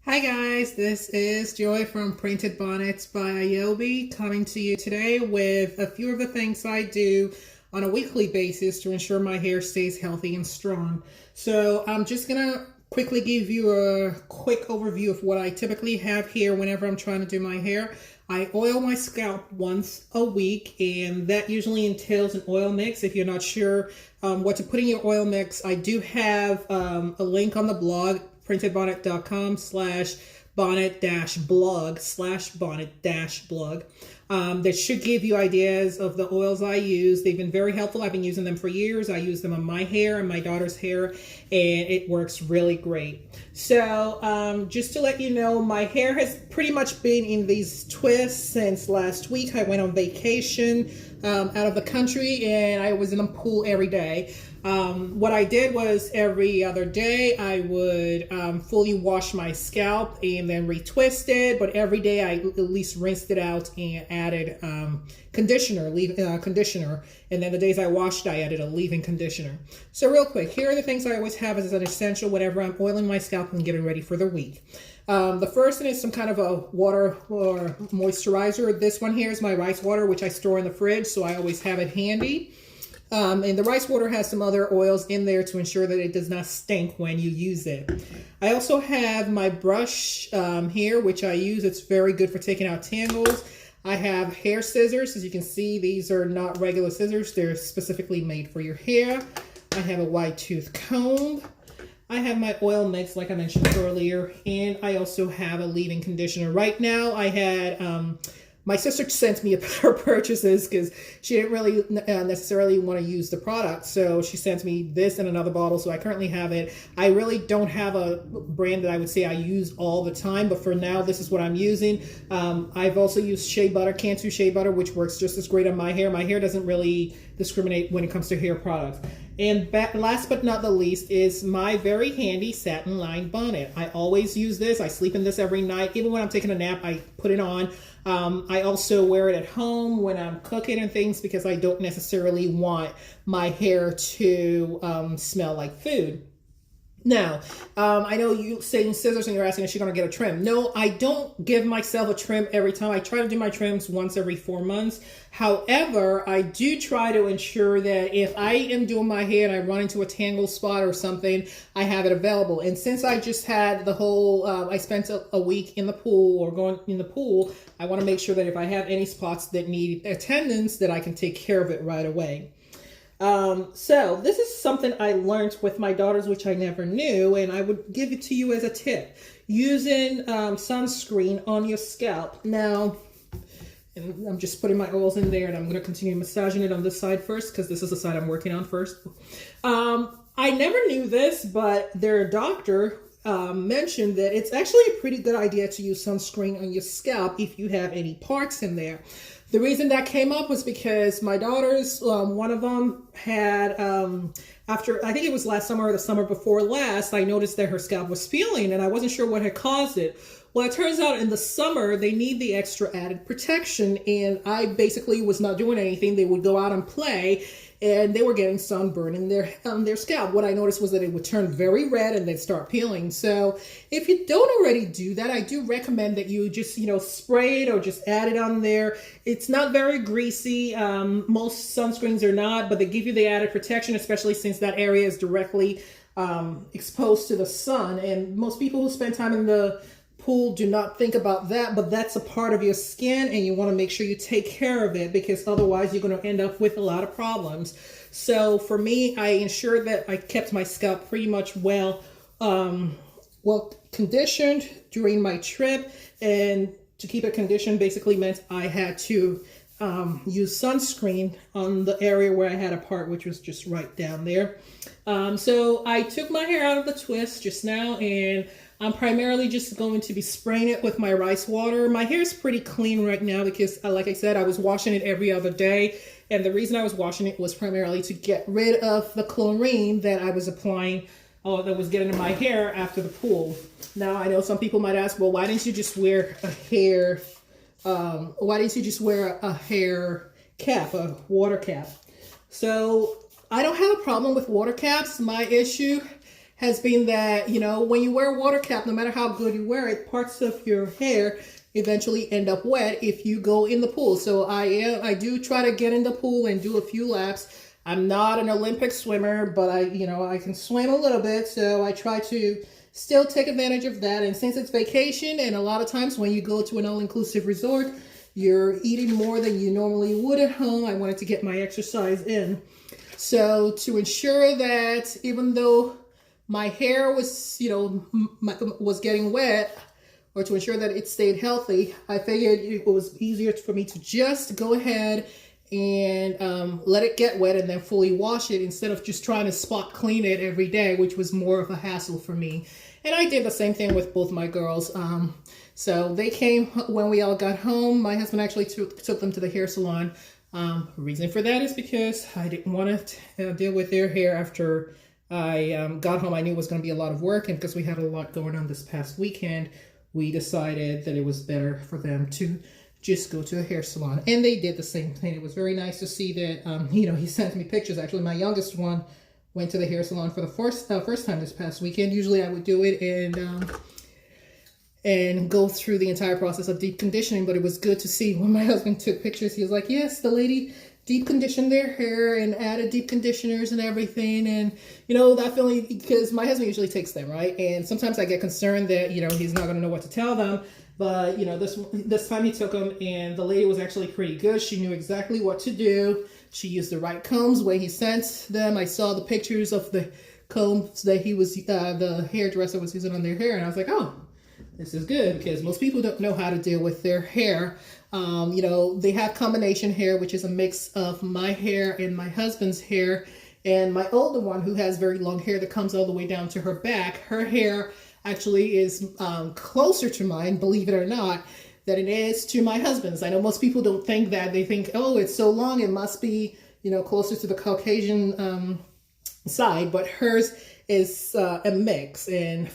Hi guys, this is Joy from Printed Bonnets by Ayobi coming to you today with a few of the things I do on a weekly basis to ensure my hair stays healthy and strong. So I'm just gonna quickly give you a quick overview of what I typically have here whenever I'm trying to do my hair. I oil my scalp once a week, and that usually entails an oil mix. If you're not sure what to put in your oil mix, I do have a link on the blog, printedbonnet.com/bonnet-blog that should give you ideas of the oils I use. They've been very helpful. I've been using them for years. I use them on my hair and my daughter's hair, and it works really great. So just to let you know, my hair has pretty much been in these twists since last week. I went on vacation out of the country, and I was in a pool every day. What I did was every other day I would fully wash my scalp and then retwist it, but every day I at least rinsed it out and added conditioner, and then the days I washed I added a leave-in conditioner. So real quick, here are the things I always have as an essential whenever I'm oiling my scalp and getting ready for the week. The first one is some kind of a water or moisturizer. This one here is my rice water, which I store in the fridge, so I always have it handy. And the rice water has some other oils in there to ensure that it does not stink when you use it. I also have my brush here, which I use. It's very good for taking out tangles. I have hair scissors. As you can see, these are not regular scissors. They're specifically made for your hair. I have a wide tooth comb. I have my oil mix, like I mentioned earlier, and I also have a leave-in conditioner. Right now, I had... my sister sent me her purchases because she didn't really necessarily want to use the product. So she sent me this in another bottle. So I currently have it. I really don't have a brand that I would say I use all the time. But for now, this is what I'm using. I've also used Shea Butter, Cantu Shea Butter, which works just as great on my hair. My hair doesn't really discriminate when it comes to hair products. And last but not the least is my very handy satin lined bonnet. I always use this. I sleep in this every night. Even when I'm taking a nap, I put it on. I also wear it at home when I'm cooking and things because I don't necessarily want my hair to smell like food. Now, I know you saying scissors and you're asking, is she going to get a trim? No, I don't give myself a trim every time. I try to do my trims once every 4 months. However, I do try to ensure that if I am doing my hair and I run into a tangle spot or something, I have it available. And since I just had the whole, I spent a week in the pool or going in the pool, I want to make sure that if I have any spots that need attendance, that I can take care of it right away. So this is something I learned with my daughters, which I never knew, and I would give it to you as a tip. Using sunscreen on your scalp. Now, and I'm just putting my oils in there, and I'm going to continue massaging it on this side first, because this is the side I'm working on first. I never knew this, but their doctor mentioned that it's actually a pretty good idea to use sunscreen on your scalp if you have any parts in there. The reason that came up was because my daughters, one of them had, after, I think it was last summer or the summer before last, I noticed that her scalp was peeling and I wasn't sure what had caused it. Well, it turns out in the summer, they need the extra added protection, and I basically was not doing anything. They would go out and play, and they were getting sunburn in their scalp. What I noticed was that it would turn very red and they'd start peeling. So if you don't already do that, I do recommend that you just, spray it or just add it on there. It's not very greasy. Most sunscreens are not, but they give you the added protection, especially since that area is directly exposed to the sun. And most people who spend time in the pool do not think about that, but that's a part of your skin, and you want to make sure you take care of it, because otherwise you're going to end up with a lot of problems. So for me, I ensured that I kept my scalp pretty much well conditioned during my trip, and to keep it conditioned basically meant I had to use sunscreen on the area where I had a part, which was just right down there. So I took my hair out of the twist just now, and I'm primarily just going to be spraying it with my rice water. My hair is pretty clean right now because, like I said, I was washing it every other day. And the reason I was washing it was primarily to get rid of the chlorine that I was applying, that was getting in my hair after the pool. Now, I know some people might ask, well, why didn't you just wear a hair, cap, a water cap? So I don't have a problem with water caps. My issue has been that, you know, when you wear a water cap, no matter how good you wear it, parts of your hair eventually end up wet if you go in the pool. So I do try to get in the pool and do a few laps. I'm not an Olympic swimmer, but I can swim a little bit, so I try to still take advantage of that. And since it's vacation, and a lot of times when you go to an all-inclusive resort, you're eating more than you normally would at home, I wanted to get my exercise in. So to ensure that even though my hair was, was getting wet, or to ensure that it stayed healthy, I figured it was easier for me to just go ahead and let it get wet and then fully wash it instead of just trying to spot clean it every day, which was more of a hassle for me. And I did the same thing with both my girls. So they came when we all got home. My husband actually took them to the hair salon. Reason for that is because I didn't want to deal with their hair after I got home. I knew it was going to be a lot of work, and because we had a lot going on this past weekend, we decided that it was better for them to just go to a hair salon. And they did the same thing. It was very nice to see that, he sent me pictures. Actually, my youngest one went to the hair salon for the first time this past weekend. Usually I would do it and go through the entire process of deep conditioning, but it was good to see when my husband took pictures. He was like, yes, the lady deep conditioned their hair and added deep conditioners and everything. And, that feeling, because my husband usually takes them, right? And sometimes I get concerned that, he's not going to know what to tell them. But, this time he took them, and the lady was actually pretty good. She knew exactly what to do. She used the right combs when he sent them. I saw the pictures of the combs that the hairdresser was using on their hair. And I was like, oh, this is good, because most people don't know how to deal with their hair. They have combination hair, which is a mix of my hair and my husband's hair. And my older one, who has very long hair that comes all the way down to her back, her hair actually is closer to mine, believe it or not, than it is to my husband's. I know most people don't think that. They think, oh, it's so long, it must be, closer to the Caucasian side, but hers is a mix. And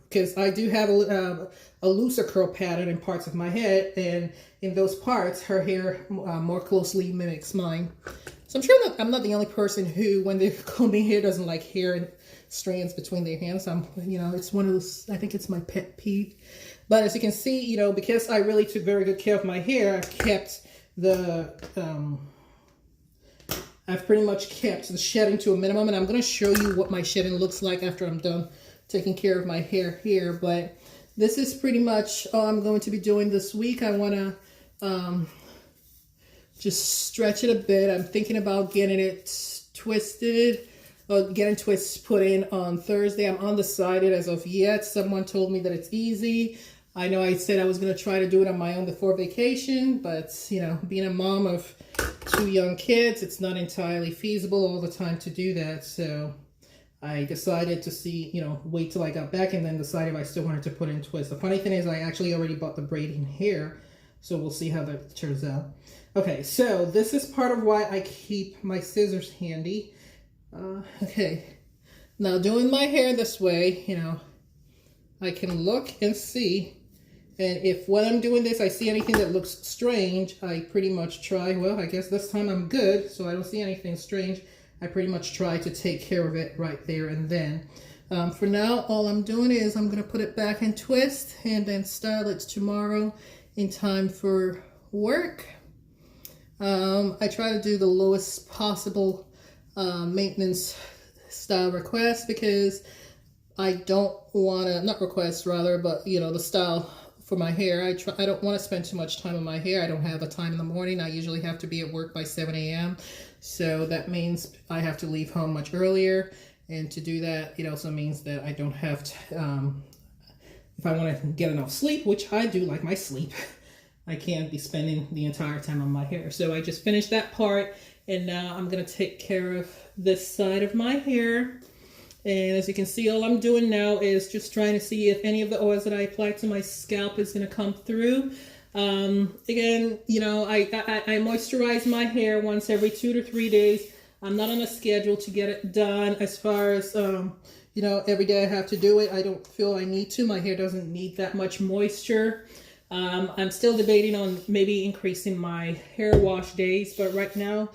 because I do have a looser curl pattern in parts of my head, and in those parts, her hair more closely mimics mine. So I'm sure that I'm not the only person who, when they're combing hair, doesn't like hair and strands between their hands. It's one of those, I think it's my pet peeve. But as you can see, because I really took very good care of my hair, I've pretty much kept the shedding to a minimum, and I'm going to show you what my shedding looks like after I'm done taking care of my hair here. But this is pretty much all I'm going to be doing this week. I want to just stretch it a bit. I'm thinking about getting it twisted, or getting twists put in on Thursday. I'm undecided as of yet. Someone told me that it's easy. I know I said I was going to try to do it on my own before vacation, but, being a mom of 2 young kids, it's not entirely feasible all the time to do that. So I decided to wait till I got back, and then decide if I still wanted to put in twists. The funny thing is I actually already bought the braiding hair, so we'll see how that turns out. Okay, so this is part of why I keep my scissors handy. Okay, now doing my hair this way, I can look and see. And if when I'm doing this, I see anything that looks strange, I pretty much try, well, I guess this time I'm good, so I don't see anything strange. I pretty much try to take care of it right there and then. For now, all I'm doing is I'm going to put it back and twist, and then style it tomorrow in time for work. I try to do the lowest possible maintenance style request, because I don't want to, not request rather, but the style for my hair. I don't want to spend too much time on my hair. I don't have a time in the morning. I usually have to be at work by 7 a.m. So that means I have to leave home much earlier. And to do that, it also means that I don't have to, if I want to get enough sleep, which I do like my sleep, I can't be spending the entire time on my hair. So I just finished that part, and now I'm going to take care of this side of my hair. And as you can see, all I'm doing now is just trying to see if any of the oils that I applied to my scalp is going to come through. Again, I moisturize my hair once every 2 to 3 days. I'm not on a schedule to get it done as far as, every day I have to do it. I don't feel I need to. My hair doesn't need that much moisture. I'm still debating on maybe increasing my hair wash days, but right now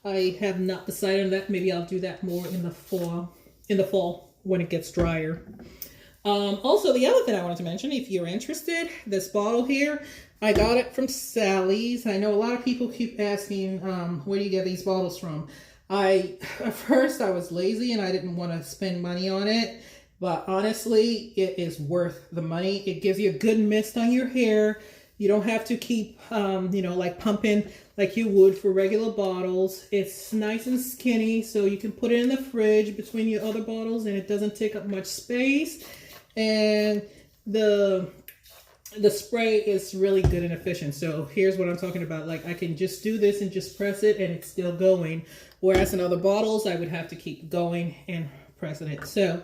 I have not decided on that. Maybe I'll do that more in the fall. when it gets drier. Also, the other thing I wanted to mention, if you're interested, this bottle here, I got it from Sally's. I know a lot of people keep asking, where do you get these bottles from? At first I was lazy and I didn't want to spend money on it, but honestly, it is worth the money. It gives you a good mist on your hair. You don't have to keep, like pumping like you would for regular bottles. It's nice and skinny, so you can put it in the fridge between your other bottles and it doesn't take up much space. And the spray is really good and efficient. So here's what I'm talking about. Like I can just do this and just press it and it's still going. Whereas in other bottles, I would have to keep going and pressing it. So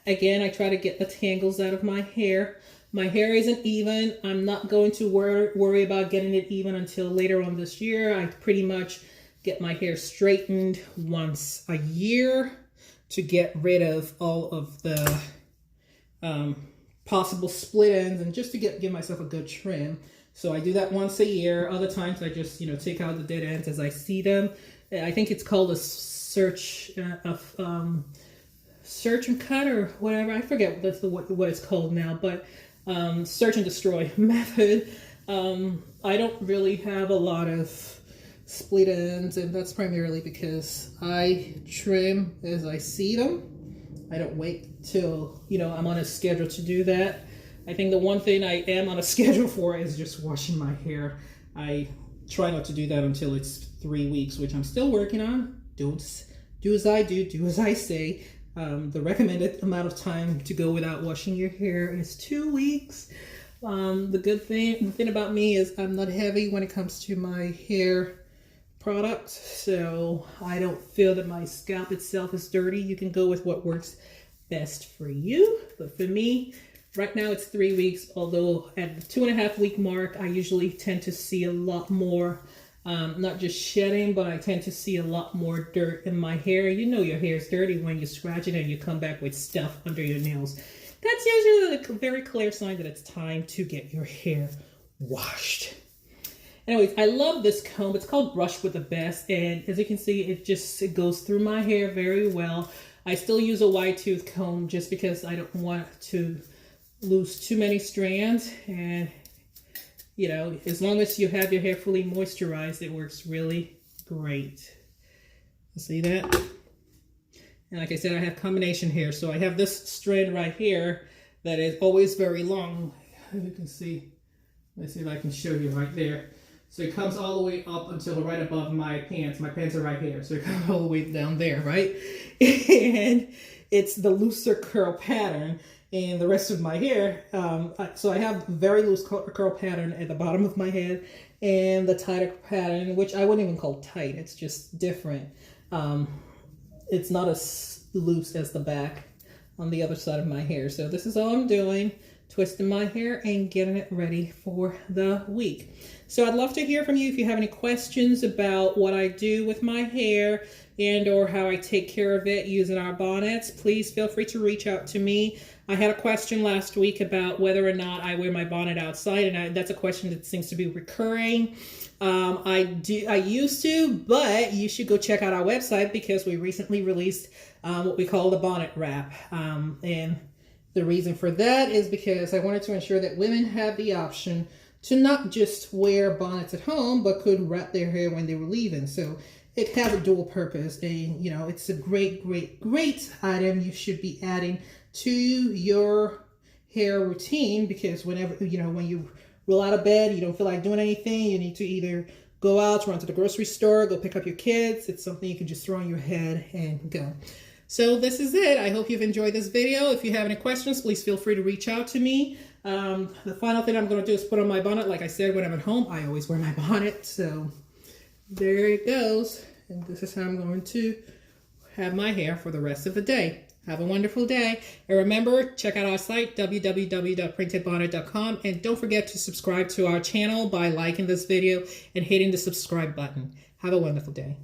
again, I try to get the tangles out of my hair. My hair isn't even. I'm not going to worry about getting it even until later on this year. I pretty much get my hair straightened once a year to get rid of all of the possible split ends and just to give myself a good trim. So I do that once a year. Other times I just, take out the dead ends as I see them. I think it's called a search and cut or whatever. I forget what it's called now, but search and destroy method. I don't really have a lot of split ends, and that's primarily because I trim as I see them. I don't wait till, I'm on a schedule to do that. I think the one thing I am on a schedule for is just washing my hair. I try not to do that until it's 3 weeks, which I'm still working on. Don't do as I do as I say. The recommended amount of time to go without washing your hair is 2 weeks. The thing about me is I'm not heavy when it comes to my hair products, so I don't feel that my scalp itself is dirty. You can go with what works best for you, but for me right now it's 3 weeks, although at the 2.5 week mark I usually tend to see a lot more not just shedding, but I tend to see a lot more dirt in my hair. Your hair is dirty when you scratch it and you come back with stuff under your nails. That's usually a very clear sign that it's time to get your hair washed. Anyways, I love this comb. It's called Brush with the Best, and as you can see, it goes through my hair very well. I still use a wide tooth comb just because I don't want to lose too many strands, and as long as you have your hair fully moisturized, it works really great. See that? And like I said, I have combination hair, so I have this strand right here that is always very long. As you can see, let's see if I can show you right there. So it comes all the way up until right above my pants. My pants are right here, so it comes all the way down there, right? And it's the looser curl pattern. And the rest of my hair, so I have very loose curl pattern at the bottom of my head and the tighter pattern, which I wouldn't even call tight. It's just different. It's not as loose as the back on the other side of my hair. So this is all I'm doing, twisting my hair and getting it ready for the week. So I'd love to hear from you if you have any questions about what I do with my hair and or how I take care of it using our bonnets. Please feel free to reach out to me. I had a question last week about whether or not I wear my bonnet outside, and that's a question that seems to be recurring. I used to, but you should go check out our website because we recently released what we call the bonnet wrap. And the reason for that is because I wanted to ensure that women have the option to not just wear bonnets at home, but could wrap their hair when they were leaving. So it has a dual purpose, and it's a great item you should be adding to your hair routine, because whenever when you roll out of bed, you don't feel like doing anything, you need to either go out, run to the grocery store, go pick up your kids. It's something you can just throw on your head and go. So this is it. I hope you've enjoyed this video. If you have any questions, please feel free to reach out to me. The final thing I'm going to do is put on my bonnet. Like I said, when I'm at home, I always wear my bonnet. So there it goes. And this is how I'm going to have my hair for the rest of the day. Have a wonderful day. And remember, check out our site, www.printedbonnet.com. And don't forget to subscribe to our channel by liking this video and hitting the subscribe button. Have a wonderful day.